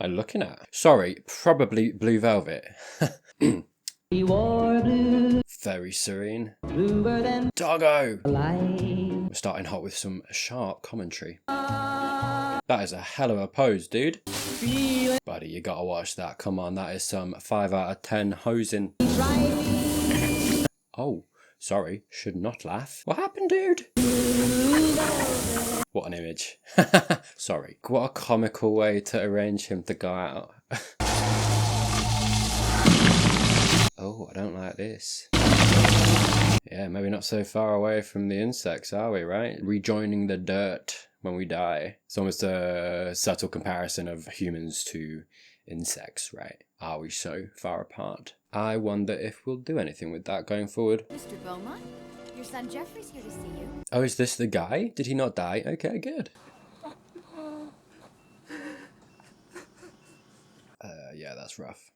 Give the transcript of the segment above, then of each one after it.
am I looking at? Sorry, probably Blue Velvet. Very serene. Doggo! We're starting hot with some sharp commentary. That is a hell of a pose, dude. Buddy, you gotta watch that. Come on, that is some 5 out of 10 hosing. Oh, sorry, should not laugh. What happened, dude? What an image. Sorry. What a comical way to arrange him to go out. Oh, I don't like this. Yeah, maybe not so far away from the insects, are we, right? Rejoining the dirt when we die. It's almost a subtle comparison of humans to insects, right? Are we so far apart? I wonder if we'll do anything with that going forward. Mr. Beaumont, your son Jeffrey's here to see you. Oh, is this the guy? Did he not die? Okay, good. Yeah, that's rough.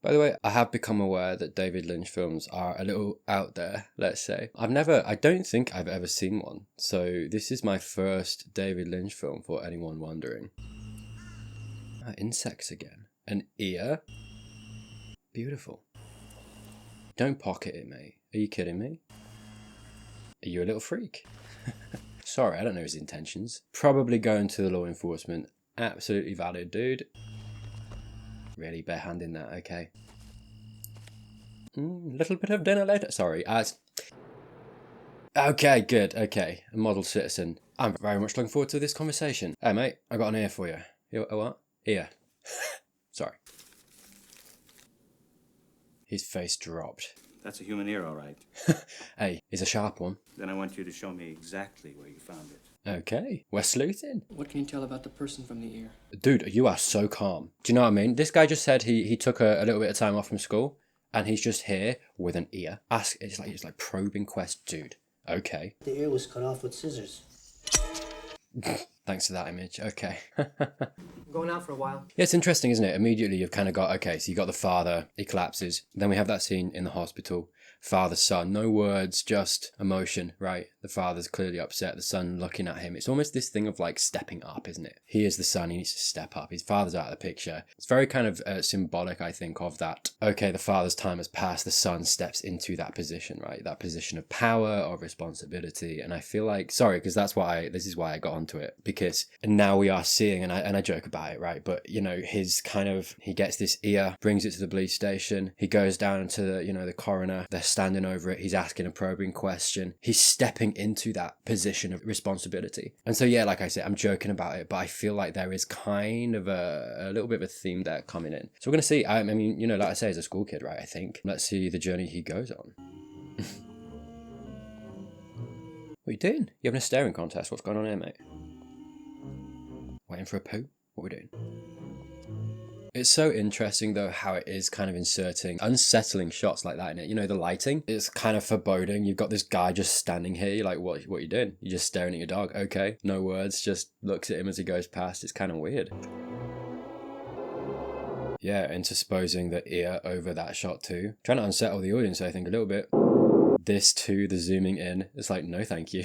By the way, I have become aware that David Lynch films are a little out there, let's say. I don't think I've ever seen one. So this is my first David Lynch film, for anyone wondering. Insects again. An ear. Beautiful. Don't pocket it, mate. Are you kidding me? Are you a little freak? Sorry, I don't know his intentions. Probably going to the law enforcement. Absolutely valid, dude. Really barehanding that, okay. Little bit of dinner later. Sorry. Okay, good, okay. A model citizen. I'm very much looking forward to this conversation. Hey, mate, I got an ear for you. You a what? Ear. Sorry. His face dropped. That's a human ear, all right. Hey, it's a sharp one. Then I want you to show me exactly where you found it. Okay, we're sleuthing. What can you tell about the person from the ear? Dude, you are so calm. Do you know what I mean? This guy just said he took a little bit of time off from school, and he's just here with an ear. It's like probing quest, dude. Okay. The ear was cut off with scissors. Thanks for that image. Okay. I'm going out for a while. Yeah, it's interesting, isn't it? Immediately you've kind of got, okay, so you got the father, he collapses. Then we have that scene in the hospital. Father, son, no words, just emotion, right? The father's clearly upset, the son looking at him. It's almost this thing of like stepping up, isn't it? He is the son, he needs to step up. His father's out of the picture. It's very kind of symbolic, I think, of that. Okay, the father's time has passed, the son steps into that position, right? That position of power, of responsibility. And I feel like, sorry, because this is why I got onto it. Because now we are seeing, and I joke about it, right? But, you know, he gets this ear, brings it to the police station. He goes down to the coroner. They're standing over it. He's asking a probing question. He's stepping into that position of responsibility. And so, yeah, like I said, I'm joking about it, but I feel like there is kind of a little bit of a theme there coming in. So we're going to see. I mean, you know, like I say, as a school kid, right? I think. Let's see the journey he goes on. What are you doing? You having a staring contest? What's going on here, mate? Waiting for a poo? What are we doing? It's so interesting, though, how it is kind of inserting unsettling shots like that in it. You know, the lighting, it's kind of foreboding. You've got this guy just standing here. You're like, what are you doing? You're just staring at your dog. Okay, no words, just looks at him as he goes past. It's kind of weird. Yeah, intersposing the ear over that shot too. Trying to unsettle the audience, I think, a little bit. This too, the zooming in. It's like, no thank you.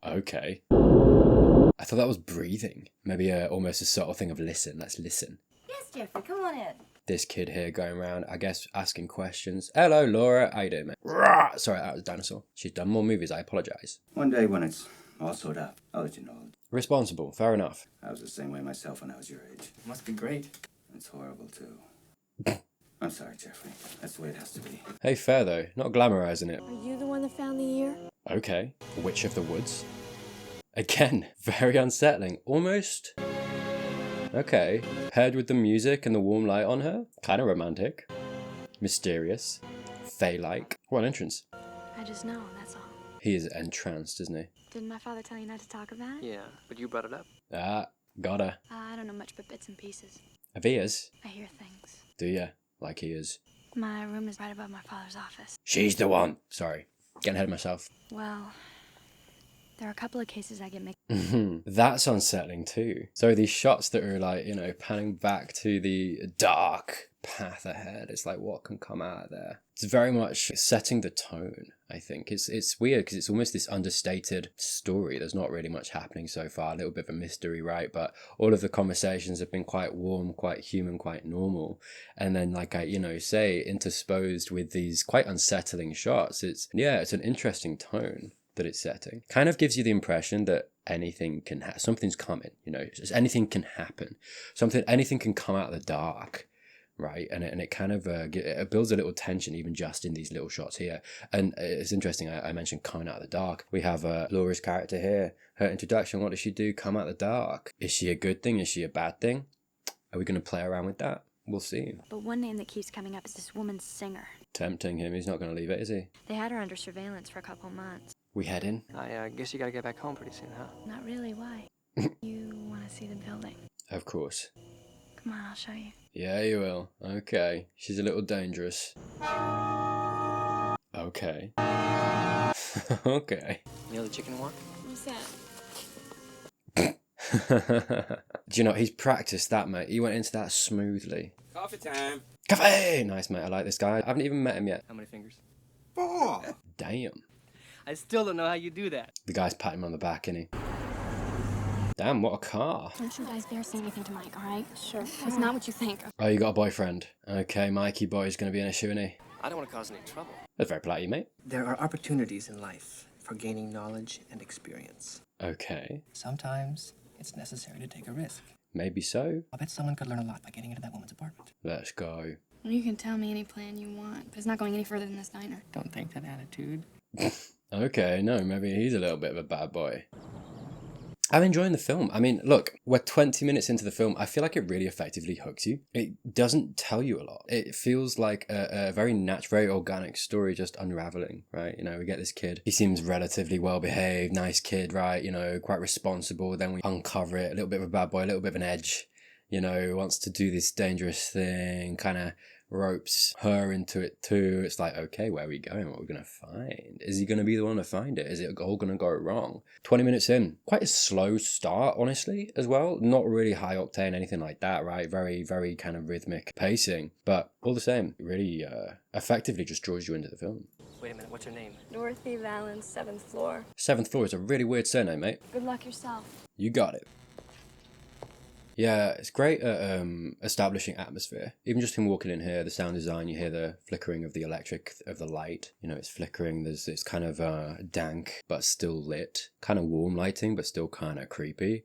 Okay. I thought that was breathing. Maybe almost a subtle thing of listen. Let's listen. Yes, Jeffrey, come on in. This kid here going around, I guess, asking questions. Hello, Laura. How you doing, mate? Rah! Sorry, that was a dinosaur. She's done more movies. I apologise. One day when it's all sorted out, I'll let you know. Responsible. Fair enough. I was the same way myself when I was your age. It must be great. It's horrible, too. I'm sorry, Jeffrey. That's the way it has to be. Hey, fair though. Not glamorising it. Are you the one that found the ear? Okay. Witch of the Woods. Again, very unsettling. Almost... Okay. Paired with the music and the warm light on her. Kind of romantic. Mysterious. Fae-like. What an entrance. I just know, that's all. He is entranced, isn't he? Didn't my father tell you not to talk about it? Yeah, but you brought it up. Ah, got her. I don't know much but bits and pieces. Of ears? I hear things. Do ya? Like he is. My room is right above my father's office. She's the one. Sorry. Getting ahead of myself. Well, there are a couple of cases I get mixed. That's unsettling too. So these shots that are like, you know, panning back to the dark path ahead. It's like, what can come out of there? It's very much setting the tone, I think. It's weird because it's almost this understated story. There's not really much happening so far. A little bit of a mystery, right? But all of the conversations have been quite warm, quite human, quite normal. And then, like I, say, intersposed with these quite unsettling shots. It's an interesting tone that it's setting. Kind of gives you the impression that anything can something's coming, just anything can happen. Anything can come out of the dark. Right, and it kind of it builds a little tension even just in these little shots here. And it's interesting, I mentioned coming out of the dark. We have Laura's character here, her introduction. What does she do? Come out of the dark. Is she a good thing? Is she a bad thing? Are we going to play around with that? We'll see. But one name that keeps coming up is this woman Singer. Tempting him. He's not going to leave it, is he? They had her under surveillance for a couple months. We head in? I guess you gotta get back home pretty soon, huh? Not really, why? You want to see the building? Of course. Come on, I'll show you. Yeah, you will. Okay. She's a little dangerous. Okay. Okay. You know the chicken walk? What's that? Do you know, he's practiced that, mate. He went into that smoothly. Coffee time. Coffee! Nice, mate. I like this guy. I haven't even met him yet. How many fingers? 4. Damn. I still don't know how you do that. The guy's patting him on the back, isn't he? Damn, what a car. Don't you guys dare say anything to Mike, all right? Sure. It's not what you think. Oh, you got a boyfriend. Okay, Mikey boy's going to be an issue, isn't he? I don't want to cause any trouble. That's very polite of you, mate. There are opportunities in life for gaining knowledge and experience. Okay. Sometimes it's necessary to take a risk. Maybe so. I bet someone could learn a lot by getting into that woman's apartment. Let's go. Well, you can tell me any plan you want, but it's not going any further than this diner. Don't take that attitude. Okay, no, maybe he's a little bit of a bad boy. I'm enjoying the film. I mean, look, we're 20 minutes into the film. I feel like it really effectively hooks you. It doesn't tell you a lot. It feels like a very natural, very organic story just unraveling, right? We get this kid. He seems relatively well-behaved, nice kid, right? Quite responsible. Then we uncover it. A little bit of a bad boy, a little bit of an edge. Wants to do this dangerous thing, kind of ropes her into it too. It's like, okay, where are we going? What are we going to find? Is he going to be the one to find it? Is it all going to go wrong? 20 minutes in, quite a slow start, honestly, as well. Not really high octane, anything like that, right? Very, very kind of rhythmic pacing, but all the same, really effectively just draws you into the film. Wait a minute, what's her name? Dorothy Valens, 7th floor. 7th floor is a really weird surname, mate. Good luck yourself. You got it. Yeah, it's great at establishing atmosphere. Even just him walking in here, the sound design, you hear the flickering of the electric, of the light. It's flickering. It's kind of dank, but still lit. Kind of warm lighting, but still kind of creepy.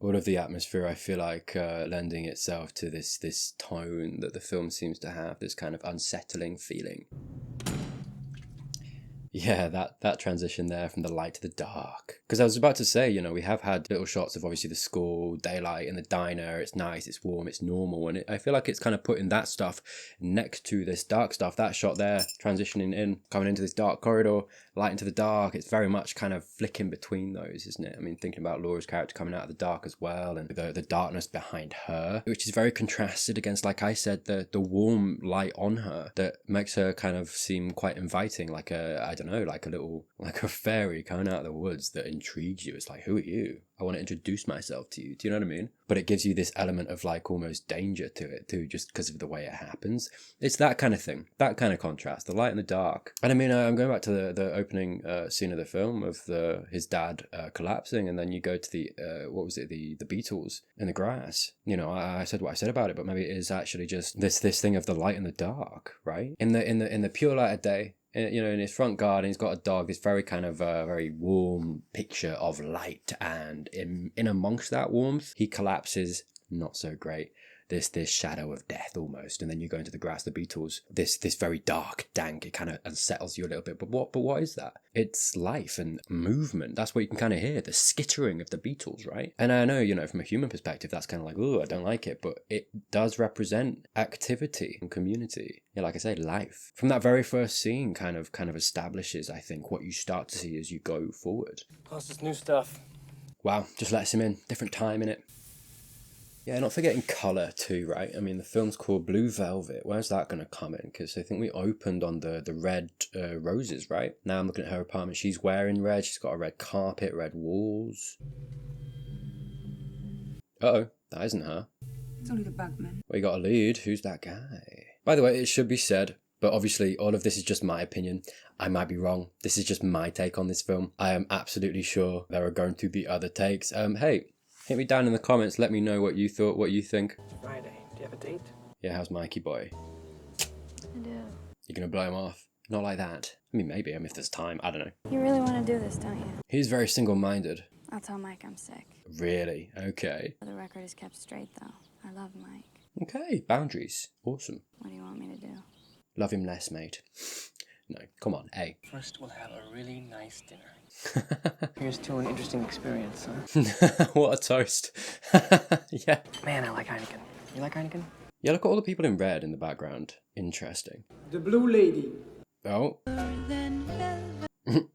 All of the atmosphere, I feel like, lending itself to this tone that the film seems to have, this kind of unsettling feeling. Yeah, that transition there from the light to the dark. Because I was about to say, we have had little shots of obviously the school, daylight, and the diner. It's nice, it's warm, it's normal. And I feel like it's kind of putting that stuff next to this dark stuff. That shot there, transitioning in, coming into this dark corridor, light into the dark. It's very much kind of flicking between those, isn't it? I mean, thinking about Laura's character coming out of the dark as well, and the darkness behind her, which is very contrasted against, like I said, the warm light on her that makes her kind of seem quite inviting, like like a fairy coming out of the woods that intrigues you. It's like, who are you? I want to introduce myself to you. Do you know what I mean? But it gives you this element of like almost danger to it too, just because of the way it happens. It's that kind of thing, that kind of contrast, the light and the dark. And I mean, I'm going back to the opening scene of the film of his dad collapsing, and then you go to the the Beatles in the grass. I said what I said about it, but maybe it is actually just this thing of the light and the dark, right? In the pure light of day. In his front garden, he's got a dog, this very kind of very warm picture of light, and in amongst that warmth, he collapses, not so great. This shadow of death almost, and then you go into the grass, the Beatles, this very dark, dank, it kind of unsettles you a little bit. But what is that? It's life and movement. That's what you can kind of hear, the skittering of the Beatles, right? And I know, from a human perspective, that's kind of like, oh, I don't like it, but it does represent activity and community. Yeah, like I say, life. From that very first scene, kind of establishes, I think, what you start to see as you go forward. Plus this new stuff. Wow, just lets him in. Different time in it. Yeah, not forgetting colour too, right? I mean, the film's called Blue Velvet. Where's that going to come in? Because I think we opened on the red roses, right? Now I'm looking at her apartment. She's wearing red. She's got a red carpet, red walls. Uh-oh, that isn't her. It's only the bagman. Well, you got a lead. Who's that guy? By the way, it should be said, but obviously all of this is just my opinion. I might be wrong. This is just my take on this film. I am absolutely sure there are going to be other takes. Hey, hit me down in the comments. Let me know what you thought, what you think. Friday. Do you have a date? Yeah, how's Mikey boy? I do. You're gonna blow him off? Not like that. I mean, maybe. If there's time. I don't know. You really want to do this, don't you? He's very single-minded. I'll tell Mike I'm sick. Really? Okay. The record is kept straight, though. I love Mike. Okay, boundaries. Awesome. What do you want me to do? Love him less, mate. No, come on, A. First, we'll have a really nice dinner. Here's to an interesting experience, huh? What a toast. Yeah. Man, I like Heineken. You like Heineken? Yeah, look at all the people in red in the background. Interesting. The blue lady. Oh.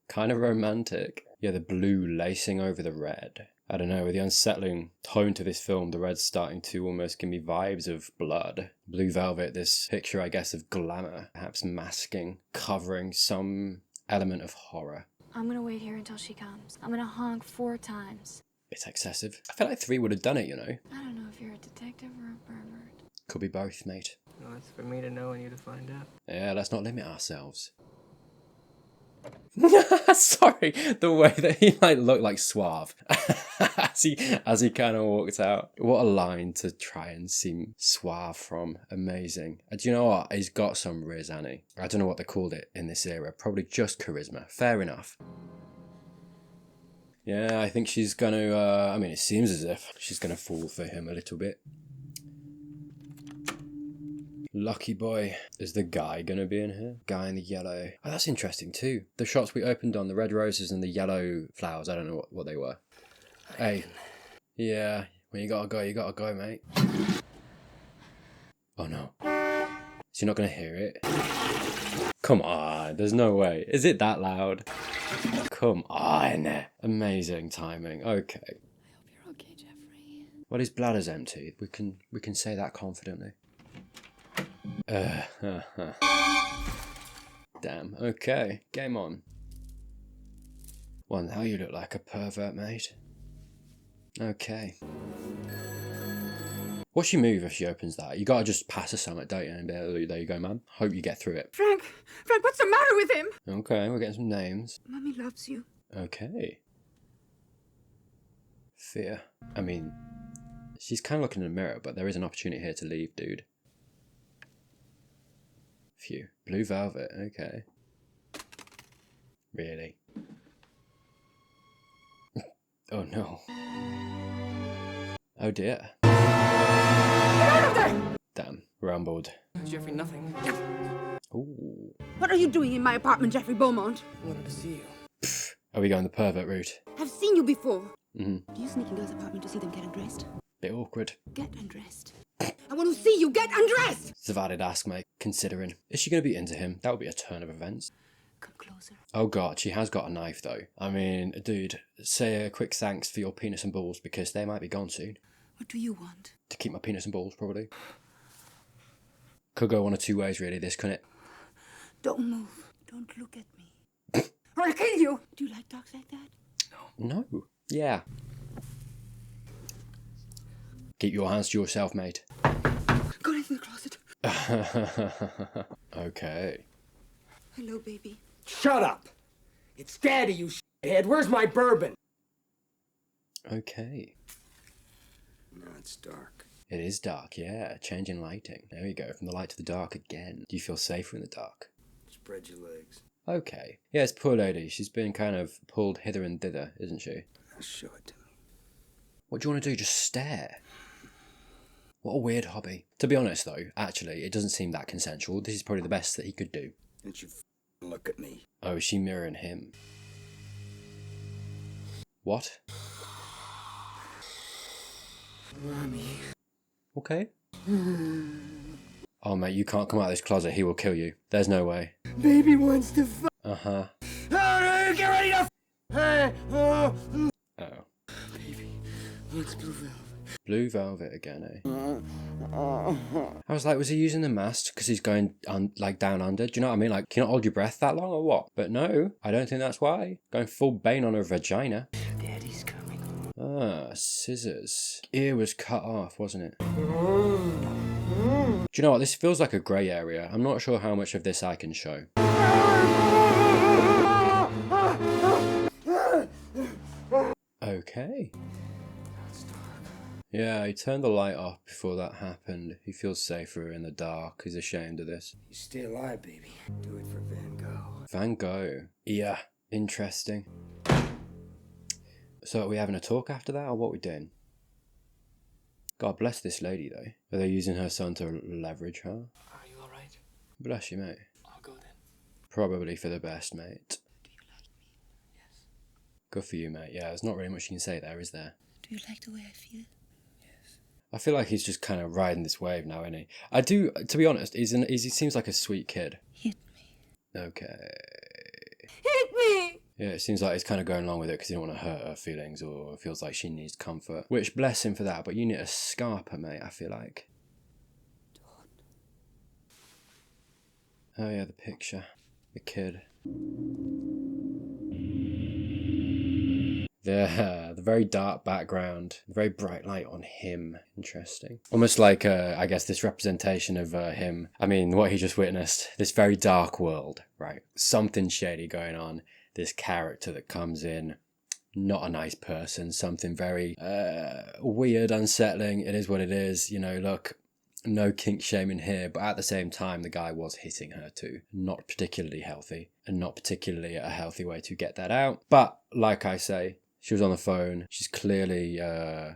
Kind of romantic. Yeah, the blue lacing over the red. I don't know, with the unsettling tone to this film, the red's starting to almost give me vibes of blood. Blue velvet, this picture, I guess, of glamour, perhaps masking, covering some element of horror. I'm gonna wait here until she comes. I'm gonna honk 4 times. It's excessive. I feel like 3 would have done it, you know? I don't know if you're a detective or a pervert. Could be both, mate. No, it's for me to know and you to find out. Yeah, let's not limit ourselves. Sorry, the way that he looked like suave as he kind of walked out. What a line to try and seem suave from. Amazing. Do you know what? He's got some riz, Annie. I don't know what they called it in this era. Probably just charisma. Fair enough. Yeah, I think she's gonna. I mean, it seems as if she's gonna fall for him a little bit. Lucky boy. Is the guy gonna be in here? Guy in the yellow. Oh, that's interesting too. The shots we opened on, the red roses and the yellow flowers, I don't know what they were. Hey. Yeah, when you gotta go, mate. Oh no. Is he not gonna hear it? Come on, there's no way. Is it that loud? Come on. Amazing timing. Okay. I hope you're okay, Jeffrey. Well, his bladder's empty. We can say that confidently. Damn. Okay. Game on. Well, now you look like a pervert, mate. Okay. What's she move if she opens that? You gotta just pass her something, don't you? And there you go, man. Hope you get through it. Frank, what's the matter with him? Okay, we're getting some names. Mommy loves you. Okay. Fear. I mean, she's kind of looking in the mirror, but there is an opportunity here to leave, dude. Phew. Blue velvet, okay. Really? Oh no. Oh dear. Get out of there! Damn, rumbled. Jeffrey, nothing. Ooh. What are you doing in my apartment, Jeffrey Beaumont? I wanted to see you. Are we going the pervert route? I've seen you before. Mm-hmm. Do you sneak in girls' apartment to see them get undressed? Bit awkward. Get undressed. I want to see you get undressed! It's a valid ask, mate, considering. Is she going to be into him? That would be a turn of events. Come closer. Oh god, she has got a knife though. I mean, dude, say a quick thanks for your penis and balls because they might be gone soon. What do you want? To keep my penis and balls, probably. Could go one of 2 ways, really, this, couldn't it? Don't move. Don't look at me. Or I'll kill you! Do you like dogs like that? No. Yeah. Keep your hands to yourself, mate. Go into the closet. Okay. Hello, baby. Shut up! It's Daddy, you shithead. Where's my bourbon? Okay. Now it's dark. It is dark, yeah. Changing lighting. There we go, from the light to the dark again. Do you feel safer in the dark? Spread your legs. Okay. Yes, poor lady. She's been kind of pulled hither and thither, isn't she? Now show it to me. What do you want to do? Just stare? What a weird hobby. To be honest, though, actually, it doesn't seem that consensual. This is probably the best that he could do. Don't you look at me. Oh, is she mirroring him? What? Mommy. Okay. Oh, mate, you can't come out of this closet. He will kill you. There's no way. Baby wants to f. Uh-huh. Oh, get ready to f. Hey, oh. Oh. Baby wants blue velvet. Blue velvet again, eh? I was like, was he using the mask because he's going down under? Do you know what I mean? Like, can you not hold your breath that long or what? But no, I don't think that's why. Going full Bane on her vagina. Daddy's coming. Ah, scissors. Ear was cut off, wasn't it? Do you know what? This feels like a grey area. I'm not sure how much of this I can show. Okay. Yeah, he turned the light off before that happened. He feels safer in the dark. He's ashamed of this. You stay alive, baby. Do it for Van Gogh. Van Gogh. Yeah, interesting. So are we having a talk after that, or what are we doing? God bless this lady, though. Are they using her son to leverage her? Are you alright? Bless you, mate. I'll go then. Probably for the best, mate. Do you like me? Yes. Good for you, mate. Yeah, there's not really much you can say there, is there? Do you like the way I feel? I feel like he's just kind of riding this wave now, isn't he? I do, to be honest, he seems like a sweet kid. Hit me. Okay. Hit me! Yeah, it seems like he's kind of going along with it because he don't want to hurt her feelings or feels like she needs comfort. Which, bless him for that, but you need a scarper, mate, I feel like. Oh yeah, the picture. The kid. The very dark background, very bright light on him. Interesting. Almost like, I guess, this representation of him. I mean, what he just witnessed. This very dark world, right? Something shady going on. This character that comes in, not a nice person. Something very weird, unsettling. It is what it is. You know, look, no kink shaming here. But at the same time, the guy was hitting her too. Not particularly healthy. And not particularly a healthy way to get that out. But, like I say, she was on the phone. She's clearly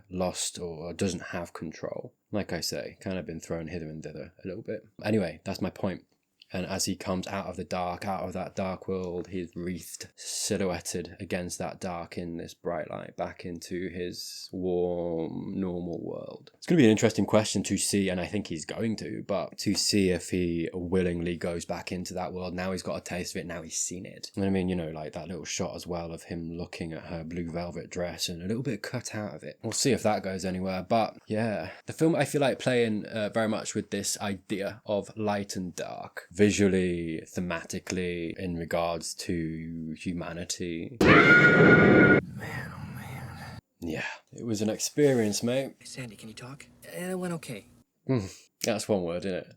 lost or doesn't have control. Like I say, kind of been thrown hither and thither a little bit. Anyway, that's my point. And as he comes out of the dark, out of that dark world, he's wreathed, silhouetted against that dark in this bright light, back into his warm, normal world. It's going to be an interesting question to see, and I think he's going to, but to see if he willingly goes back into that world. Now he's got a taste of it, now he's seen it. And I mean, you know, like that little shot as well of him looking at her blue velvet dress and a little bit cut out of it. We'll see if that goes anywhere, but yeah. The film, I feel like, playing very much with this idea of light and dark. Visually, thematically, in regards to humanity. Man, oh man. Yeah, it was an experience, mate. Hey, Sandy, can you talk? It went okay. That's one word, isn't it?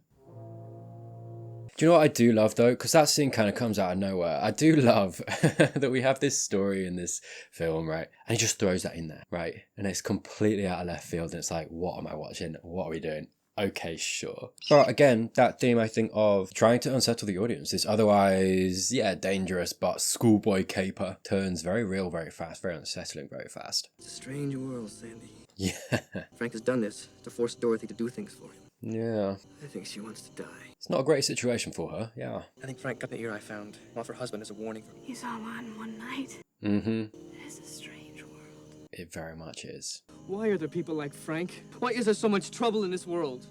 Do you know what I do love, though? Because that scene kind of comes out of nowhere. I do love that we have this story in this film, right? And he just throws that in there, right? And it's completely out of left field. And it's like, what am I watching? What are we doing? Okay, sure. But again, that theme, I think, of trying to unsettle the audience, this otherwise, yeah, dangerous but schoolboy caper, turns very real very fast, very unsettling very fast. It's a strange world, Sandy. Yeah. Frank has done this to force Dorothy to do things for him. Yeah. I think she wants to die. It's not a great situation for her, yeah. I think Frank got the ear I found off her husband as a warning for me. You saw one night. Mm-hmm. It is a strange world. It very much is. Why are there people like Frank? Why is there so much trouble in this world?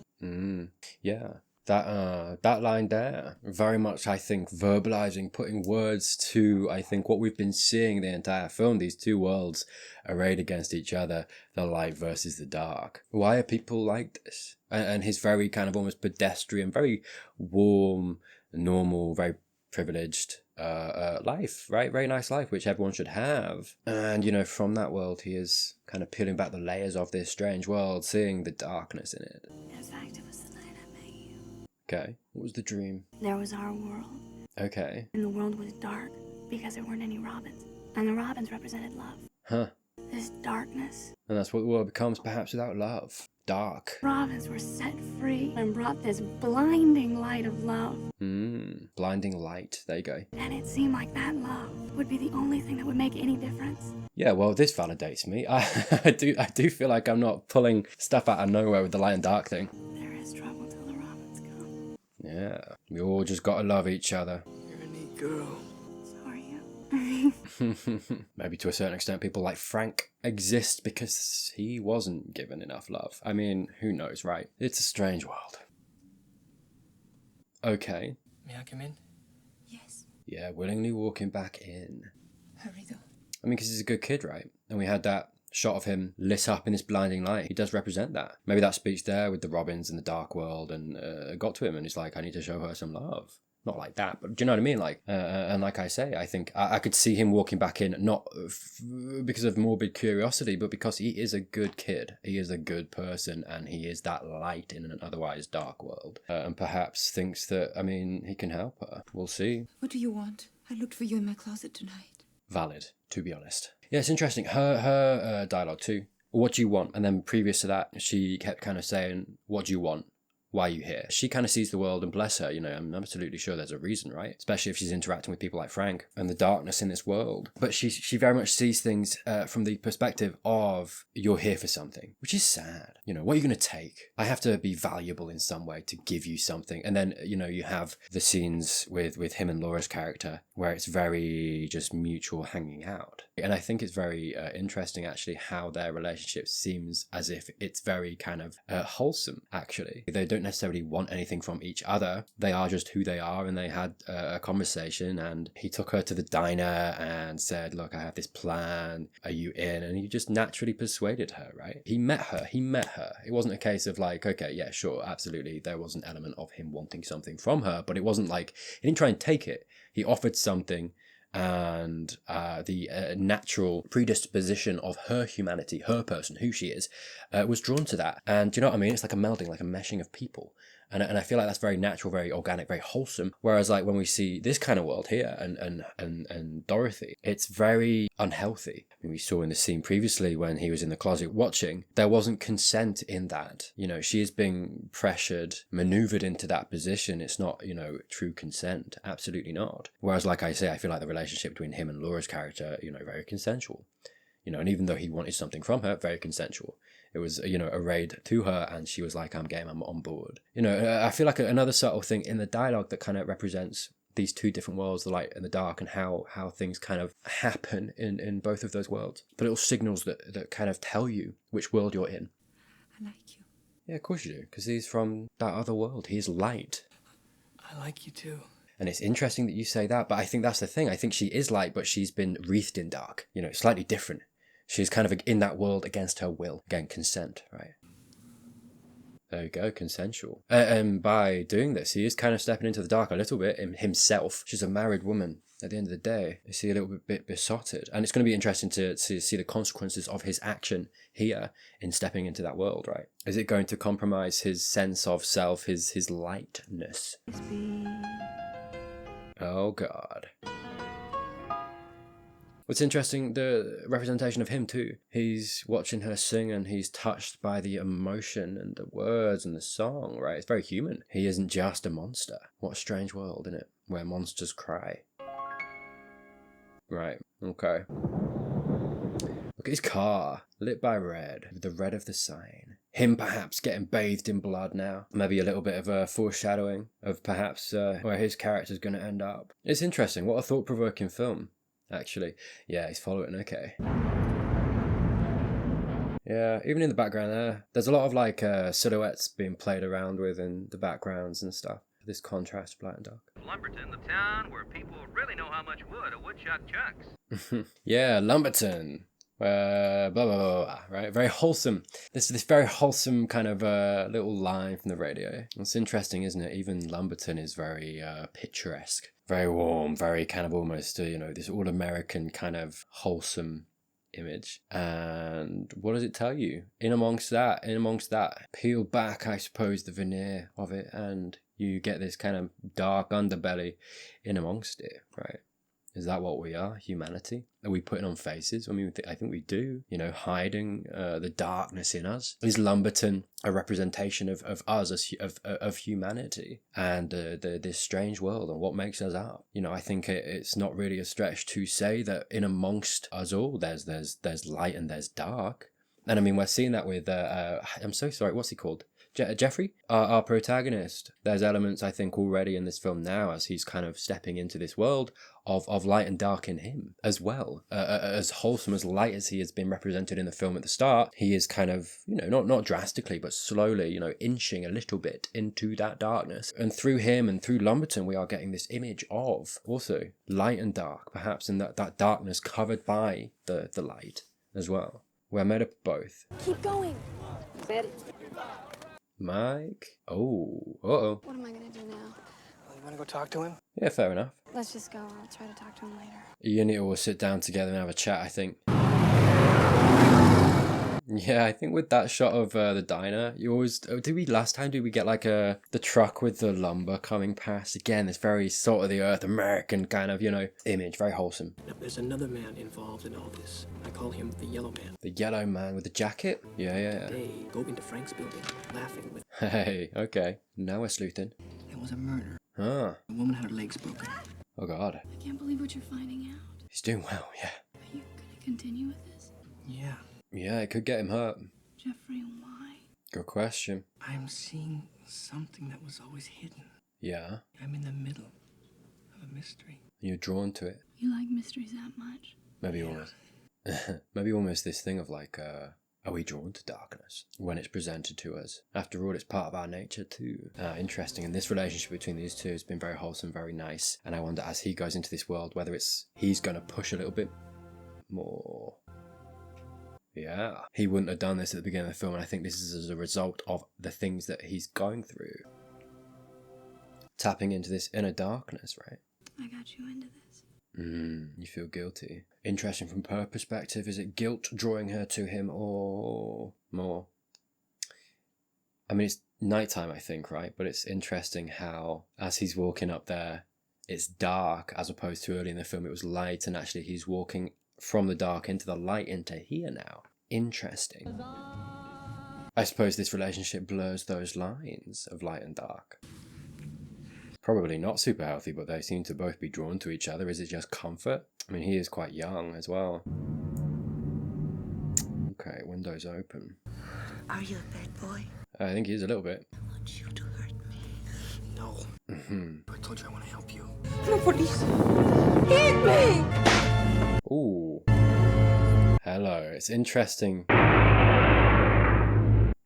Yeah. That line there, very much, I think, verbalizing, putting words to, I think, what we've been seeing the entire film, these two worlds arrayed against each other, the light versus the dark. Why are people like this? And his very kind of almost pedestrian, very warm, normal, very privileged life, right? Very nice life, which everyone should have. And, you know, from that world, he is kind of peeling back the layers of this strange world, seeing the darkness in it. In fact, it was the night I met you. Okay, what was the dream? There was our world. Okay. And the world was dark because there weren't any robins. And the robins represented love. Huh. This darkness. And that's what the world becomes, perhaps without love. Dark. Robins were set free and brought this blinding light of love. Blinding light. There you go. And it seemed like that love would be the only thing that would make any difference. Yeah, well, this validates me. I do feel like I'm not pulling stuff out of nowhere with the light and dark thing. There is trouble till the robins come. Yeah. We all just gotta love each other. You're a neat girl. So are you. Maybe to a certain extent people like Frank exist because he wasn't given enough love. I mean, who knows, right? It's a strange world. Okay. May I come in? Yes. Yeah, willingly walking back in. Hurry though. I mean, because he's a good kid, right? And we had that shot of him lit up in this blinding light. He does represent that. Maybe that speech there with the robins in the dark world and got to him and he's like, I need to show her some love. not like that, but do you know what I mean? Like, and like I say, I think I could see him walking back in, not because of morbid curiosity, but because he is a good kid. He is a good person, and he is that light in an otherwise dark world. And perhaps thinks that, I mean, he can help her. We'll see. What do you want? I looked for you in my closet tonight. Valid, to be honest. Yeah, it's interesting. Her dialogue too. What do you want? And then previous to that, she kept kind of saying, what do you want? Why are you here? She kind of sees the world, and bless her, you know, I'm absolutely sure there's a reason, right? Especially if she's interacting with people like Frank and the darkness in this world. But she very much sees things from the perspective of, you're here for something, which is sad. You know, what are you going to take? I have to be valuable in some way to give you something. And then, you know, you have the scenes with him and Laura's character where it's very just mutual hanging out. And I think it's very interesting, actually, how their relationship seems as if it's very kind of wholesome, actually. They don't necessarily want anything from each other. They are just who they are, and they had a conversation, and he took her to the diner and said, look, I have this plan. Are you in? And he just naturally persuaded her, right? He met her. It wasn't a case of like, okay, yeah, sure, absolutely. There was an element of him wanting something from her, but it wasn't like, he didn't try and take it. He offered something, and the natural predisposition of her humanity, her person, who she is, was drawn to that. And do you know what I mean? It's like a melding, like a meshing of people. And I feel like that's very natural, very organic, very wholesome. Whereas like when we see this kind of world here and Dorothy, it's very unhealthy. I mean, we saw in the scene previously when he was in the closet watching, there wasn't consent in that. You know, she is being pressured, maneuvered into that position. It's not, you know, true consent. Absolutely not. Whereas like I say, I feel like the relationship between him and Laura's character, you know, very consensual. You know, and even though he wanted something from her, very consensual. It was, you know, a raid to her, and she was like, I'm game, I'm on board. You know, I feel like another subtle thing in the dialogue that kind of represents these two different worlds, the light and the dark, and how things kind of happen in both of those worlds. But little signals that kind of tell you which world you're in. I like you. Yeah, of course you do, because he's from that other world. He's light. I like you too. And it's interesting that you say that, but I think that's the thing. I think she is light, but she's been wreathed in dark. You know, slightly different. She's kind of in that world against her will. Again, consent, right? There you go, consensual. And by doing this, he is kind of stepping into the dark a little bit in himself. She's a married woman. At the end of the day, you see a little bit besotted. And it's going to be interesting to see the consequences of his action here in stepping into that world, right? Is it going to compromise his sense of self, his lightness? Oh, God. What's interesting, the representation of him too. He's watching her sing and he's touched by the emotion and the words and the song, right? It's very human. He isn't just a monster. What a strange world, isn't it? Where monsters cry. Right, okay. Look at his car, lit by red, with the red of the sign. Him perhaps getting bathed in blood now. Maybe a little bit of a foreshadowing of perhaps where his character's going to end up. It's interesting. What a thought-provoking film. Actually, yeah, he's following, okay. Yeah, even in the background there's a lot of like silhouettes being played around with in the backgrounds and stuff. This contrast of light and dark. Lumberton, the town where people really know how much wood a woodchuck chucks. Yeah, Lumberton. Blah, blah, blah, blah, right? Very wholesome. This very wholesome kind of little line from the radio. It's interesting, isn't it? Even Lumberton is very picturesque. Very warm, very kind of almost, you know, this all-American kind of wholesome image. And what does it tell you? In amongst that, peel back, I suppose, the veneer of it, and you get this kind of dark underbelly in amongst it, right? Is that what we are? Humanity? Are we putting on faces? I mean, I think we do, you know, hiding the darkness in us. Is Lumberton a representation of us, of humanity, and this strange world and what makes us up? You know, I think it's not really a stretch to say that in amongst us all, there's light and there's dark. And I mean, we're seeing that with, I'm so sorry, what's he called? Jeffrey, our protagonist. There's elements, I think, already in this film now as he's kind of stepping into this world of light and dark in him as well. As wholesome, as light as he has been represented in the film at the start, he is kind of, you know, not drastically, but slowly, you know, inching a little bit into that darkness. And through him and through Lumberton, we are getting this image of also light and dark, perhaps, and that darkness covered by the light as well. We're made up of both. Keep going. Mike? Oh, uh-oh. What am I gonna do now? Well, wanna go talk to him? Yeah, fair enough. Let's just go. I'll try to talk to him later. You need to all sit down together and have a chat, I think. Yeah, I think with that shot of the diner, you always... Oh, last time did we get like the truck with the lumber coming past? Again, this very salt of the earth American kind of, image, very wholesome. Now, there's another man involved in all this. I call him the Yellow Man. The yellow man with the jacket? Yeah. They go into Frank's building, laughing with... Hey, okay. Now we're sleuthing. There was a murder. Ah. The woman had her legs broken. Oh, God. I can't believe what you're finding out. He's doing well, yeah. Are you gonna continue with this? Yeah. Yeah, it could get him hurt. Jeffrey, why? Good question. I'm seeing something that was always hidden. Yeah. I'm in the middle of a mystery. You're drawn to it. You like mysteries that much? Maybe almost. Maybe almost this thing of like, are we drawn to darkness when it's presented to us? After all, it's part of our nature too. Interesting. And this relationship between these two has been very wholesome, very nice. And I wonder, as he goes into this world, whether he's going to push a little bit more. Yeah. He wouldn't have done this at the beginning of the film, and I think this is as a result of the things that he's going through. Tapping into this inner darkness, right? I got you into this. You feel guilty. Interesting from her perspective. Is it guilt drawing her to him or more? I mean, it's nighttime, I think, right? But it's interesting how, as he's walking up there, it's dark, as opposed to early in the film, it was light, and actually he's walking from the dark into the light into here now. Interesting. I suppose this relationship blurs those lines of light and dark. Probably not super healthy, but they seem to both be drawn to each other. Is it just comfort? I mean, he is quite young as well. Okay, windows open. Are you a bad boy? I think he is a little bit. I want you to hurt me. No. I told you I want to help you. No, police! Hit me! Ooh. Hello. It's interesting.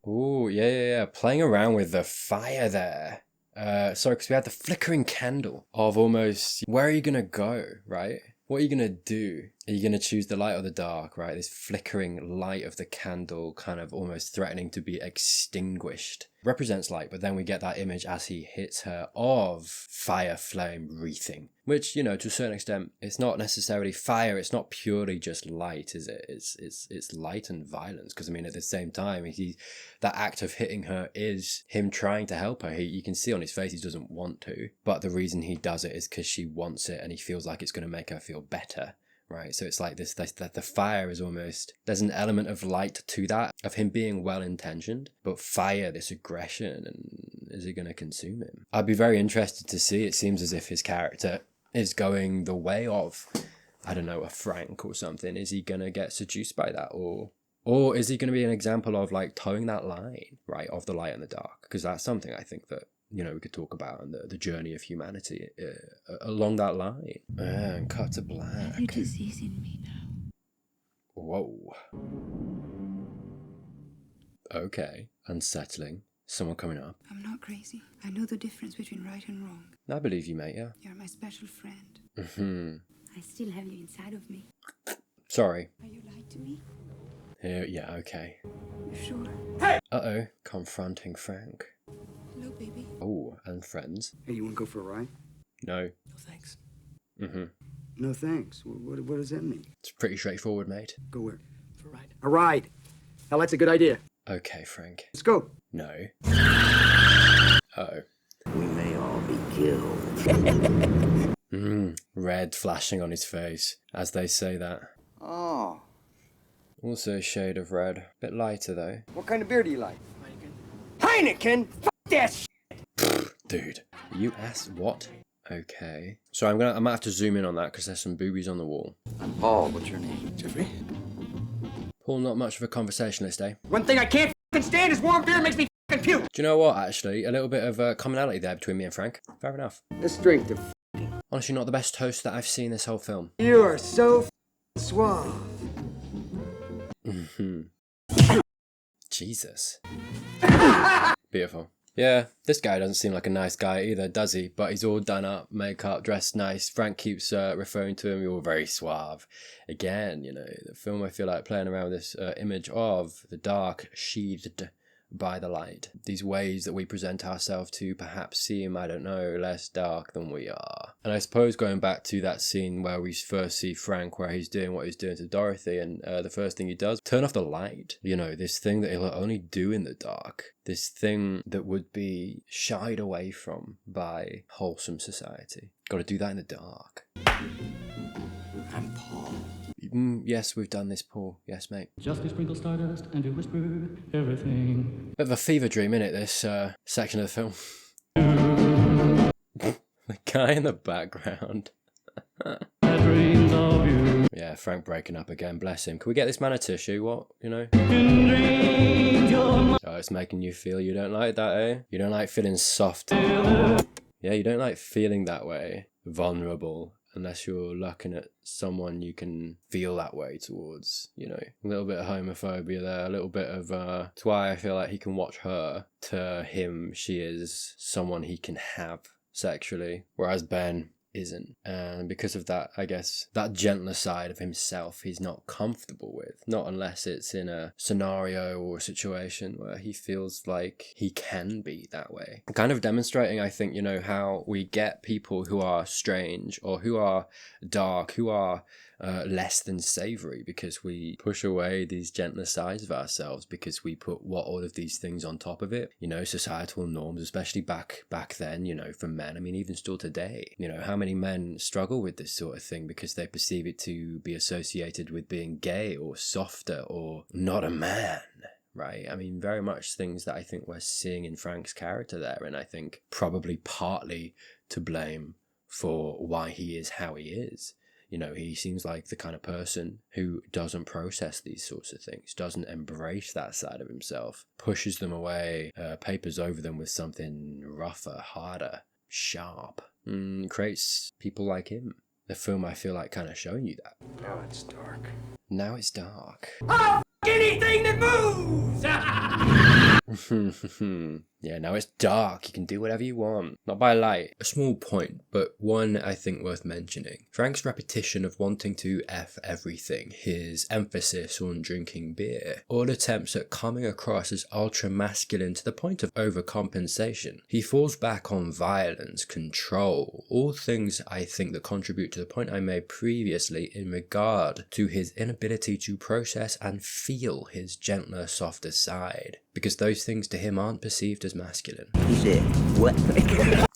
Ooh, yeah. Playing around with the fire there. Sorry, because we had the flickering candle of almost, where are you going to go, right? What are you going to do? Are you going to choose the light or the dark, right? This flickering light of the candle kind of almost threatening to be extinguished. Represents light, but then we get that image as he hits her of fire flame wreathing. Which, to a certain extent, it's not necessarily fire, it's not purely just light, is it? It's light and violence. Because, I mean, at the same time, that act of hitting her is him trying to help her. You can see on his face he doesn't want to. But the reason he does it is because she wants it and he feels like it's going to make her feel better. Right, so it's like this, that the fire is almost, there's an element of light to that, of him being well-intentioned, but fire, this aggression, and is it going to consume him? I'd be very interested to see. It seems as if his character is going the way of, I don't know, a Frank or something. Is he going to get seduced by that, or is he going to be an example of like towing that line, right, of the light and the dark? Because that's something I think that, we could talk about, and the journey of humanity along that line. And cut to black. You just sees in me now. Whoa. Okay. Unsettling. Someone coming up. I'm not crazy. I know the difference between right and wrong. I believe you, mate, yeah. You're my special friend. I still have you inside of me. Sorry. Are you lied to me? Yeah, okay. You sure? Uh-oh. Confronting Frank. Hello, baby. Oh, and friends. Hey, you want to go for a ride? No. No thanks. No thanks. What does that mean? It's pretty straightforward, mate. Go where? For a ride. A ride. Hell, that's a good idea. Okay, Frank. Let's go. No. Uh-oh. We may all be killed. Red flashing on his face as they say that. Oh. Also a shade of red. Bit lighter, though. What kind of beer do you like? Heineken. Heineken? Fuck that shit! Dude, you asked what? Okay. So I might have to zoom in on that because there's some boobies on the wall. I'm Paul. What's your name? Jeffrey? Paul, not much of a conversationalist, eh? One thing I can't fucking stand is warm beer. Makes me fucking puke. Do you know what, actually? A little bit of commonality there between me and Frank. Fair enough. Let's drink to Honestly, not the best toast that I've seen this whole film. You are so suave. Jesus. Beautiful. Yeah, this guy doesn't seem like a nice guy either, does he? But he's all done up, makeup, dressed nice. Frank keeps referring to him, you're very suave. Again, the film, I feel like playing around with this image of the dark, sheathed by the light. These ways that we present ourselves to perhaps seem, I don't know, less dark than we are. And I suppose going back to that scene where we first see Frank, where he's doing what he's doing to Dorothy, and the first thing he does, turn off the light. You know, this thing that he'll only do in the dark. This thing that would be shied away from by wholesome society. Got to do that in the dark. I'm Paul. Yes, we've done this, Paul. Yes, mate. Just a sprinkle stardust and to whisper everything. Bit of a fever dream, innit, this section of the film. The guy in the background. Dreams of you. Yeah, Frank breaking up again, bless him. Can we get this man a tissue? What, you know? Oh, it's making you feel you don't like that, eh? You don't like feeling soft. Yeah, you don't like feeling that way. Vulnerable. Unless you're looking at someone you can feel that way towards, you know. A little bit of homophobia there, a little bit of, that's why I feel like he can watch her. To him, she is someone he can have sexually. Whereas Ben isn't. And because of that, I guess, that gentler side of himself he's not comfortable with. Not unless it's in a scenario or a situation where he feels like he can be that way. Kind of demonstrating, I think, you know, how we get people who are strange or who are dark, who are less than savory, because we push away these gentler sides of ourselves, because we put all of these things on top of it, you know, societal norms, especially back then, you know, for men. I mean, even still today, you know, how many men struggle with this sort of thing because they perceive it to be associated with being gay or softer or not a man. Right? I mean, very much things that I think we're seeing in Frank's character there, and I think probably partly to blame for why he is how he is. You know, he seems like the kind of person who doesn't process these sorts of things, doesn't embrace that side of himself, pushes them away, papers over them with something rougher, harder, sharp, creates people like him. The film, I feel like, kind of showing you that. Now it's dark. Now it's dark. Anything that moves! Yeah, now it's dark. You can do whatever you want. Not by light. A small point, but one I think worth mentioning. Frank's repetition of wanting to F everything, his emphasis on drinking beer, all attempts at coming across as ultra-masculine to the point of overcompensation. He falls back on violence, control, all things I think that contribute to the point I made previously in regard to his inability to process and feel his gentler, softer side. Because those things to him aren't perceived as masculine. Shit. What?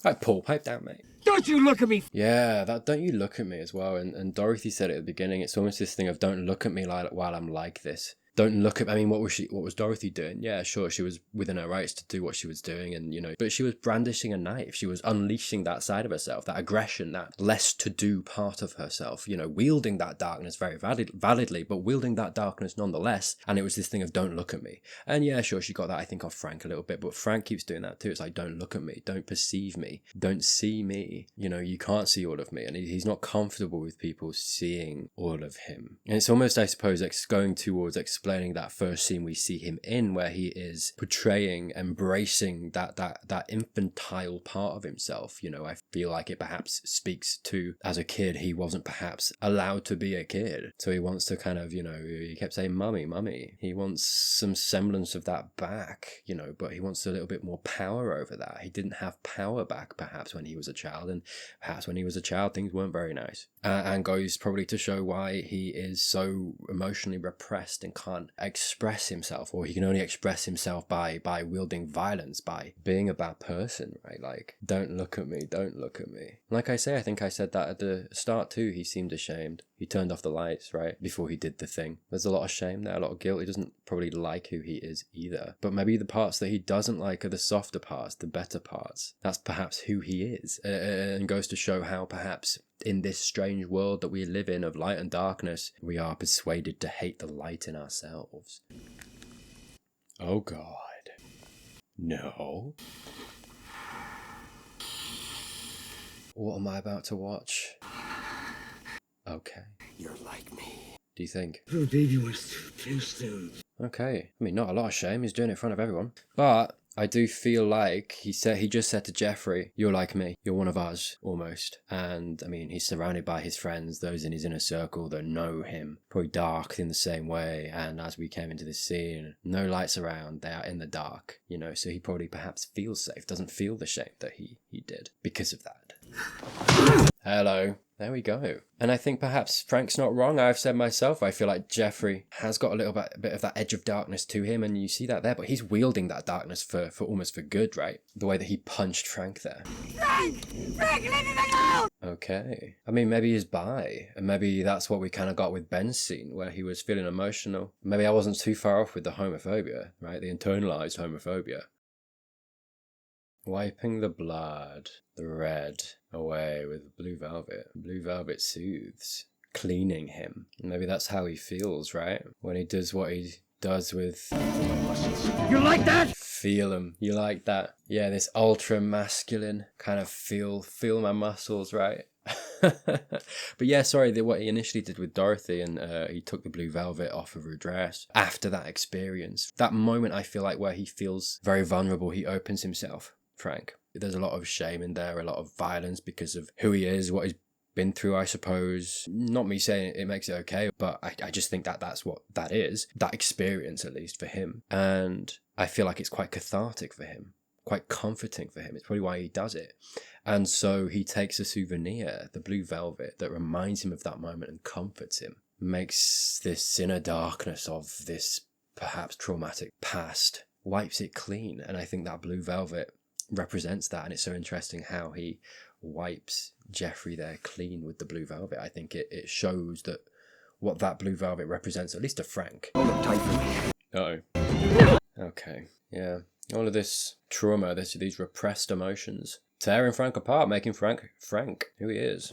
Right, Paul, pipe down, mate. Don't you look at me! Yeah, that don't you look at me as well. And Dorothy said it at the beginning. It's almost this thing of don't look at me while I'm like this. Don't look at, I mean, what was Dorothy doing? Yeah, sure, she was within her rights to do what she was doing, and, you know, but she was brandishing a knife. She was unleashing that side of herself, that aggression, that less to do part of herself, you know, wielding that darkness very validly, but wielding that darkness nonetheless. And it was this thing of don't look at me. And yeah, sure, she got that, I think, off Frank a little bit, but Frank keeps doing that too. It's like, don't look at me, don't perceive me, don't see me, you know, you can't see all of me. And he's not comfortable with people seeing all of him. And it's almost, I suppose, going towards explaining that first scene we see him in, where he is portraying, embracing that infantile part of himself. You know, I feel like it perhaps speaks to, as a kid, he wasn't perhaps allowed to be a kid. So he wants to kind of, you know, he kept saying, mummy, mummy. He wants some semblance of that back, you know, but he wants a little bit more power over that. He didn't have power back perhaps when he was a child, and perhaps when he was a child, things weren't very nice. And goes probably to show why he is so emotionally repressed and can't express himself, or he can only express himself by wielding violence, by being a bad person, right? Like, don't look at me, don't look at me. Like I say, I think I said that at the start too, he seemed ashamed. He turned off the lights, right, before he did the thing. There's a lot of shame there, a lot of guilt. He doesn't probably like who he is either. But maybe the parts that he doesn't like are the softer parts, the better parts. That's perhaps who he is. And goes to show how perhaps in this strange world that we live in of light and darkness, we are persuaded to hate the light in ourselves. Oh God. No. What am I about to watch? Okay. You're like me. Do you think? The baby was too soon. Okay. I mean, not a lot of shame. He's doing it in front of everyone. But I do feel like he just said to Jeffrey, "You're like me. You're one of us, almost." And I mean, he's surrounded by his friends, those in his inner circle that know him, probably dark in the same way. And as we came into this scene, no lights around, they are in the dark, you know, so he probably perhaps feels safe, doesn't feel the shame that he did because of that. Hello. There we go. And I think perhaps Frank's not wrong. I've said myself, I feel like Jeffrey has got a little bit of that edge of darkness to him, and you see that there, but he's wielding that darkness for almost for good, right? The way that he punched Frank there. Frank! Frank, leave me alone! Okay. I mean, maybe he's bi, and maybe that's what we kind of got with Ben's scene, where he was feeling emotional. Maybe I wasn't too far off with the homophobia, right? The internalized homophobia. Wiping the blood, the red, away with blue velvet. Blue velvet soothes, cleaning him. Maybe that's how he feels, right? When he does what he does with... You like that? Feel him. You like that? Yeah, this ultra masculine kind of feel my muscles, right? But yeah, sorry, what he initially did with Dorothy, and he took the blue velvet off of her dress after that experience. That moment, I feel like, where he feels very vulnerable, he opens himself. Frank. There's a lot of shame in there, a lot of violence because of who he is, what he's been through, I suppose. Not me saying it makes it okay, but I just think that that's what that is, that experience at least for him. And I feel like it's quite cathartic for him, quite comforting for him. It's probably why he does it. And so he takes a souvenir, the blue velvet, that reminds him of that moment and comforts him, makes this inner darkness of this perhaps traumatic past, wipes it clean. And I think that blue velvet represents that, and it's so interesting how he wipes Jeffrey there clean with the blue velvet. I think it shows that what that blue velvet represents, at least to Frank. Uh-oh. Okay, yeah. All of this trauma, these repressed emotions, tearing Frank apart, making Frank who he is.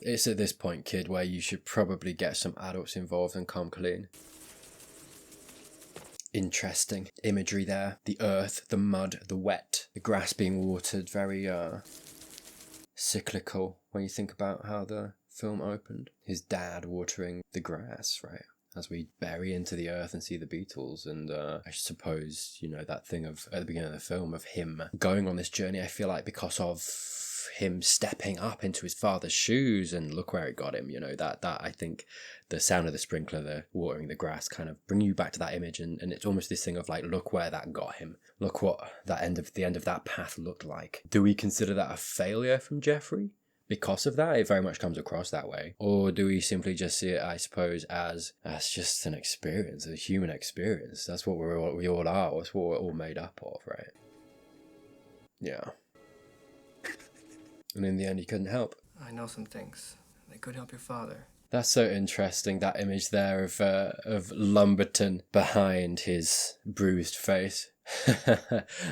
It's at this point, kid, where you should probably get some adults involved and come clean. Interesting imagery there. The earth, the mud, the wet, the grass being watered, very cyclical when you think about how the film opened. His dad watering the grass, right? As we bury into the earth and see the beetles. And I suppose, you know, that thing of at the beginning of the film of him going on this journey, I feel like because of him stepping up into his father's shoes, and look where it got him, you know, that I think the sound of the sprinkler, the watering the grass, kind of bring you back to that image, and it's almost this thing of like, look where that got him, look what the end of that path looked like. Do we consider that a failure from Jeffrey because of that? It very much comes across that way. Or do we simply just see it, I suppose, as just an experience, a human experience? That's what we all are. That's what we're all made up of, right? Yeah. And in the end, he couldn't help. I know some things. They could help your father. That's so interesting, that image there of Lumberton behind his bruised face.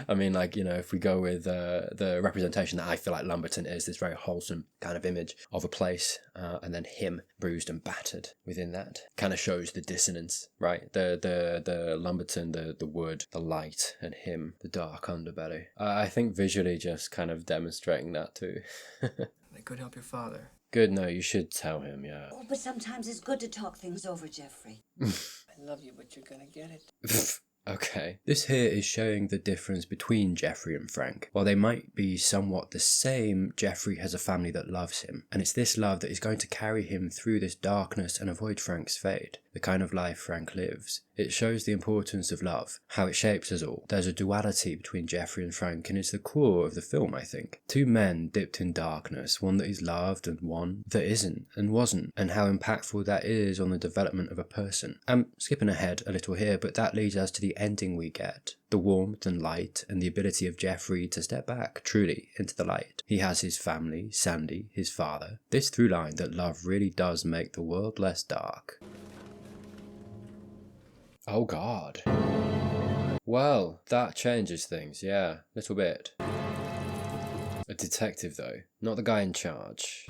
I mean, like, you know, if we go with the representation that I feel like Lumberton is, this very wholesome kind of image of a place, and then him bruised and battered within that, kind of shows the dissonance, right? The Lumberton, the wood, the light, and him, the dark underbelly. I think visually just kind of demonstrating that too. They could help your father. Good, no, you should tell him, yeah. Oh, but sometimes it's good to talk things over, Jeffrey. I love you, but you're gonna get it. Okay. This here is showing the difference between Jeffrey and Frank. While they might be somewhat the same, Jeffrey has a family that loves him, and it's this love that is going to carry him through this darkness and avoid Frank's fate, the kind of life Frank lives. It shows the importance of love, how it shapes us all. There's a duality between Jeffrey and Frank, and it's the core of the film, I think. Two men dipped in darkness, one that is loved and one that isn't and wasn't, and how impactful that is on the development of a person. I'm skipping ahead a little here, but that leads us to the ending we get. The warmth and light and the ability of Jeffrey to step back, truly, into the light. He has his family, Sandy, his father. This through line that love really does make the world less dark. Oh God. Well, that changes things, yeah, little bit. A detective though, not the guy in charge.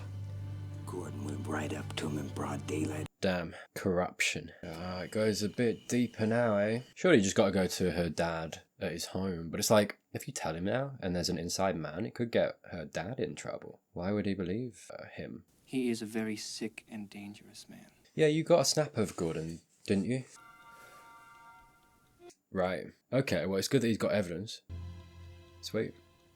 Gordon went right up to him in broad daylight. Damn, corruption. It goes a bit deeper now, eh? Surely you just gotta go to her dad at his home, but it's like, if you tell him now, and there's an inside man, it could get her dad in trouble. Why would he believe him? He is a very sick and dangerous man. Yeah, you got a snap of Gordon, didn't you? Right. Okay, well, it's good that he's got evidence. Sweet.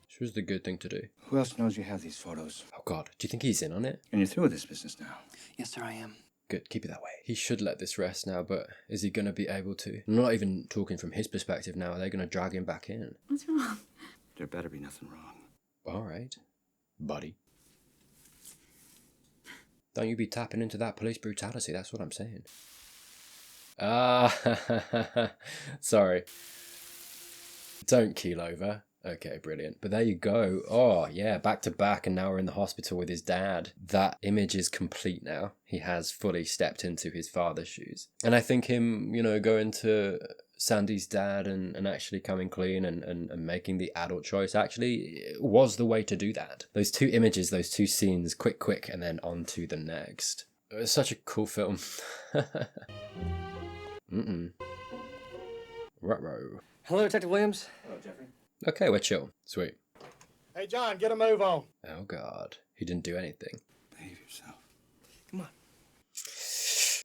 This was the good thing to do. Who else knows you have these photos? Oh, God. Do you think he's in on it? And you're through with this business now. Yes, sir, I am. Good, keep it that way. He should let this rest now, but is he going to be able to? I'm not even talking from his perspective now. Are they going to drag him back in? What's wrong? There better be nothing wrong. All right, buddy. Don't you be tapping into that police brutality. That's what I'm saying. Ah, sorry. Don't keel over. Okay, brilliant. But there you go. Oh, yeah, back to back, and now we're in the hospital with his dad. That image is complete now. He has fully stepped into his father's shoes. And I think him, you know, going to Sandy's dad and actually coming clean and making the adult choice actually was the way to do that. Those two images, those two scenes, quick, and then on to the next. It was such a cool film. Ruh-roh. Hello, Detective Williams. Hello, Jeffrey. Okay, we're chill. Sweet. Hey, John, get a move on. Oh, God. He didn't do anything. Behave yourself. Come on.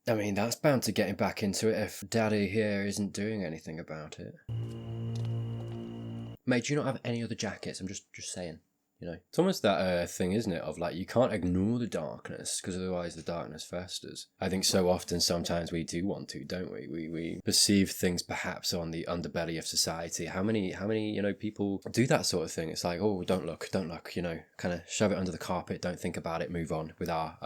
I mean, that's bound to get him back into it if Daddy here isn't doing anything about it. Mate, do you not have any other jackets? I'm just saying. You know, it's almost that thing, isn't it, of like, you can't ignore the darkness because otherwise the darkness festers. I think so often, sometimes we do want to, don't we? We perceive things perhaps on the underbelly of society. How many, you know, people do that sort of thing? It's like, oh, don't look, you know, kind of shove it under the carpet, don't think about it, move on with our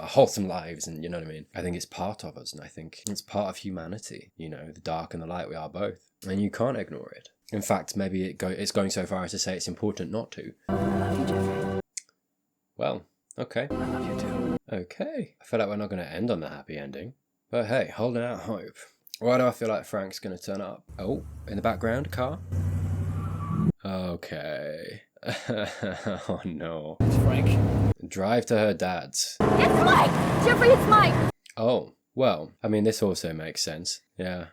wholesome lives, and you know what I mean? I think it's part of us, and I think it's part of humanity, you know, the dark and the light, we are both. And you can't ignore it. In fact, maybe it's going so far as to say it's important not to. I love you, Jeffrey. Well, okay. I love you too. Okay. I feel like we're not going to end on the happy ending. But hey, holding out hope. Why do I feel like Frank's going to turn up? Oh, in the background, car? Okay. Oh no. It's Frank. Drive to her dad's. It's Mike! Jeffrey, it's Mike! Oh, well, I mean, this also makes sense. Yeah.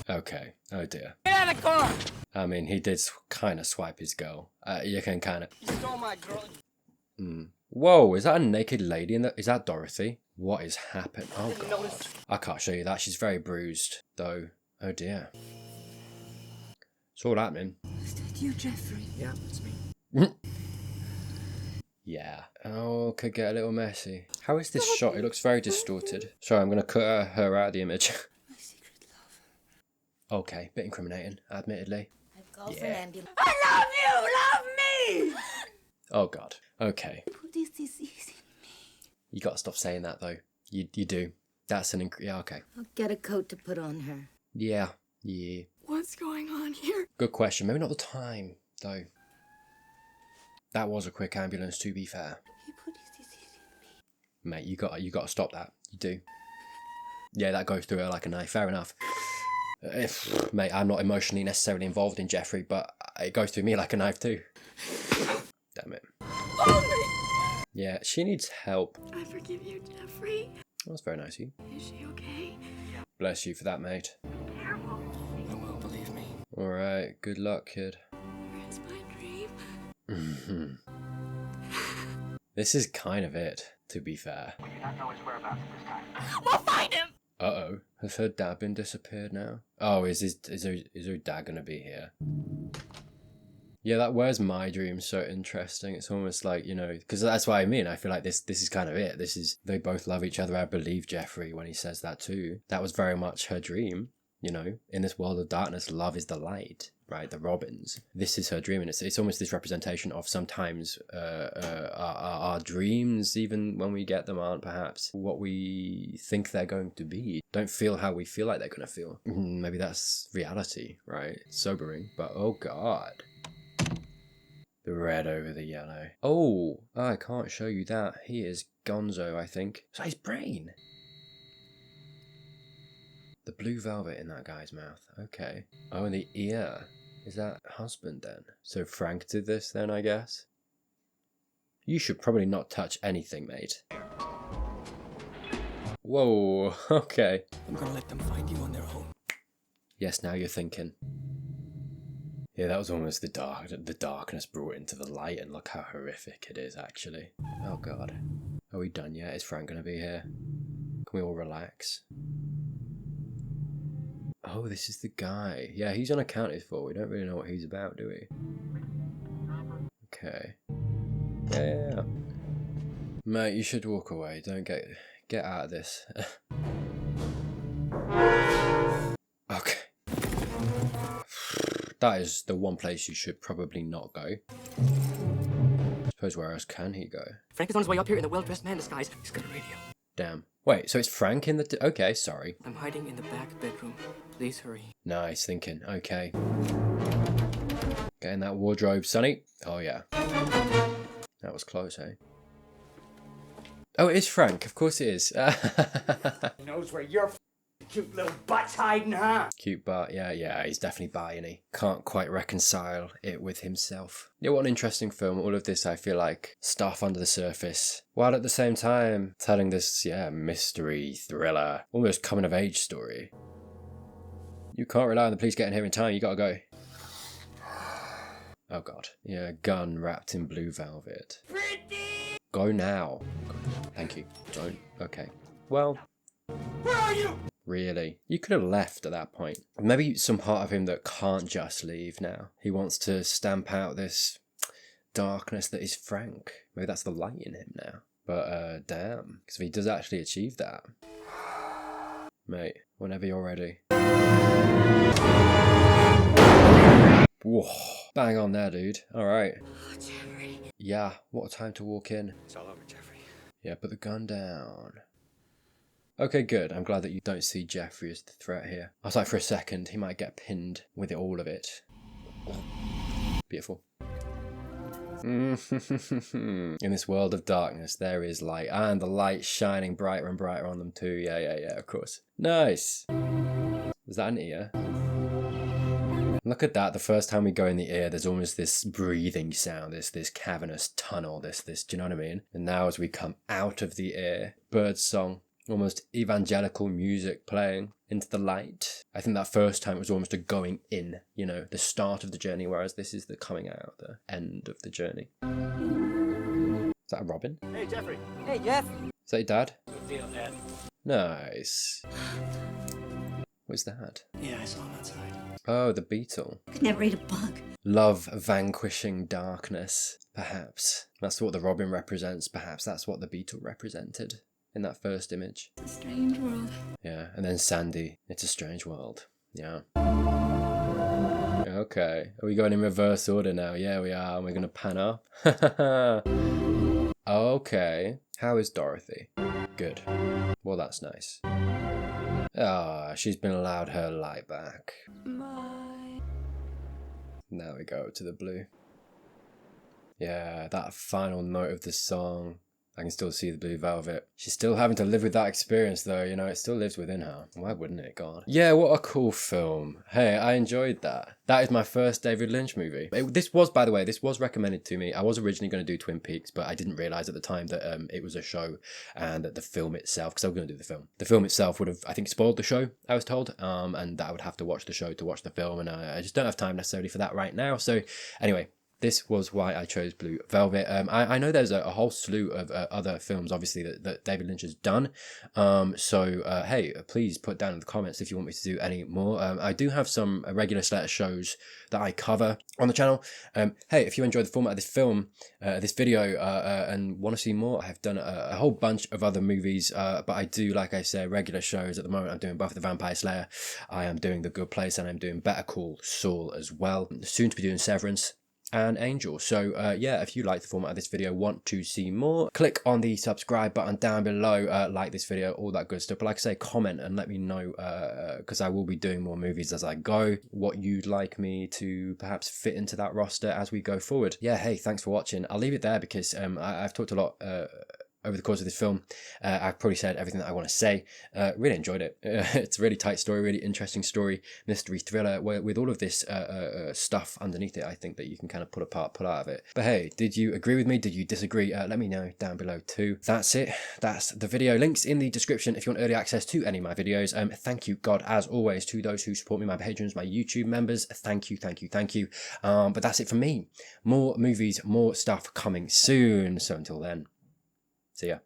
Okay. Oh dear. Get out of the car! I mean, he did kind of swipe his girl. You can kind of... You stole my girl. Whoa, is that a naked lady in the... Is that Dorothy? What is happening? Oh god. I can't show you that. She's very bruised, though. Oh dear. It's all happening. Is that you, Jeffrey? Yeah, it's me. Yeah. Oh, could get a little messy. How is this shot? It looks very distorted. Sorry, I'm going to cut her out of the image. My secret love. Okay, bit incriminating, admittedly. I've called for an ambulance. I love you! Love me! Oh god. Okay. Put this disease in me. You got to stop saying that, though. You do. That's an... Yeah, okay. I'll get a coat to put on her. Yeah. What's going on here? Good question. Maybe not the time, though. That was a quick ambulance, to be fair. He put his disease in me. Mate, you got to stop that. You do. Yeah, that goes through her like a knife. Fair enough. Mate, I'm not emotionally necessarily involved in Jeffrey, but it goes through me like a knife too. Damn it. Yeah, she needs help. I forgive you, Jeffrey. That's very nice of you. Is she okay? Bless you for that, mate. I will, believe me. Alright, good luck, kid. It's my dream. This is kind of it, to be fair. We do not know his whereabouts at this time. We'll find him! Uh-oh. Has her dad been disappeared now? Oh, is her dad gonna be here? Yeah, that Where's My Dream so interesting. It's almost like, you know, because that's what I mean. I feel like this is kind of it. They both love each other. I believe Jeffrey when he says that too. That was very much her dream, you know. In this world of darkness, love is the light, right? The Robins. This is her dream, and it's almost this representation of sometimes our dreams, even when we get them, aren't perhaps what we think they're going to be. Don't feel how we feel like they're going to feel. Maybe that's reality, right? Sobering, but oh god. The red over the yellow. Oh, I can't show you that. He is gonzo, I think. Is that his brain? The blue velvet in that guy's mouth. Okay. Oh, and the ear. Is that husband then? So Frank did this then, I guess? You should probably not touch anything, mate. Whoa, okay. I'm gonna let them find you on their own. Yes, now you're thinking. Yeah, that was almost the darkness brought into the light, and look how horrific it is, actually. Oh god. Are we done yet? Is Frank gonna be here? Can we all relax? Oh, this is the guy. Yeah, he's unaccounted for. We don't really know what he's about, do we? Okay. Yeah. Mate, you should walk away. Don't get out of this. Okay. That is the one place you should probably not go. I suppose where else can he go? Frank is on his way up here in the well-dressed man disguise. He's got a radio. Damn. Wait, so it's Frank in the... Okay, sorry. I'm hiding in the back bedroom. Please hurry. Nice thinking. Okay. Getting that wardrobe, Sonny. Oh, yeah. That was close, eh? Oh, it is Frank. Of course it is. He knows where your cute little butt's hiding, huh? Cute butt. Yeah, he's definitely bi, isn't he? Can't quite reconcile it with himself. Yeah, what an interesting film. All of this, I feel like, stuff under the surface, while at the same time telling this, mystery, thriller, almost coming-of-age story. You can't rely on the police getting here in time. You gotta go. Oh, God. Yeah, gun wrapped in blue velvet. Go now. Thank you. Don't. Okay. Well. Where are you? Really? You could have left at that point. Maybe some part of him that can't just leave now. He wants to stamp out this darkness that is Frank. Maybe that's the light in him now. But, damn. Because if he does actually achieve that. Mate, whenever you're ready. Whoa. Bang on there, dude. Alright. Oh, Jeffrey. Yeah, what a time to walk in. It's all over, Jeffrey. Yeah, put the gun down. Okay, good. I'm glad that you don't see Jeffrey as the threat here. I was like, for a second, he might get pinned with all of it. Beautiful. In this world of darkness, there is light. And the light shining brighter and brighter on them too. Yeah, of course. Nice. Was that an ear? Look at that. The first time we go in the ear, there's almost this breathing sound, this cavernous tunnel, this, do you know what I mean? And now as we come out of the ear, bird song, almost evangelical music playing into the light. I think that first time it was almost a going in, the start of the journey, whereas this is the coming out, the end of the journey. Is that a robin? Hey, Jeffrey. Hey, Jeff. Is that your dad? Good deal, Dad. Nice. What's that? Yeah, I saw him outside. Oh, the beetle. Could never eat a bug. Love vanquishing darkness. Perhaps. That's what the robin represents. Perhaps that's what the beetle represented in that first image. It's a strange world. Yeah, and then Sandy. It's a strange world. Yeah. Okay. Are we going in reverse order now? Yeah, we are. And we're going to pan up. Okay. How is Dorothy? Good. Well, that's nice. Ah, she's been allowed her light back. Bye. Now we go to the blue. Yeah, that final note of the song. I can still see the blue velvet. She's still having to live with that experience though, it still lives within her. Why wouldn't it, God? Yeah, what a cool film. Hey, I enjoyed that. That is my first David Lynch movie. This was, by the way, recommended to me. I was originally going to do Twin Peaks, but I didn't realise at the time that it was a show and that the film itself, because I was going to do the film. The film itself would have, I think, spoiled the show, I was told, and that I would have to watch the show to watch the film, and I just don't have time necessarily for that right now. So anyway, this was why I chose Blue Velvet. I know there's a whole slew of other films, obviously, that David Lynch has done. Hey, please put down in the comments if you want me to do any more. I do have some regular set of shows that I cover on the channel. Hey, if you enjoyed the format of this film, this video, and want to see more, I have done a whole bunch of other movies, but I do, like I said, regular shows. At the moment, I'm doing Buffy the Vampire Slayer, I am doing The Good Place, and I'm doing Better Call Saul as well. Soon to be doing Severance and Angel. So yeah, if you like the format of this video, want to see more, click on the subscribe button down below, like this video, all that good stuff. But like I say, comment and let me know, because I will be doing more movies as I go, what you'd like me to perhaps fit into that roster as we go forward. Yeah, hey, thanks for watching. I'll leave it there because I've talked a lot over the course of this film. I've probably said everything that I want to say. Really enjoyed it. It's a really tight story, really interesting story, mystery thriller, with all of this stuff underneath it, I think, that you can kind of pull out of it. But hey, did you agree with me? Did you disagree? Let me know down below too. That's it. That's the video. Links in the description if you want early access to any of my videos. Thank you, God, as always, to those who support me, my patrons, my YouTube members. Thank you. But that's it from me. More movies, more stuff coming soon. So until then, see ya.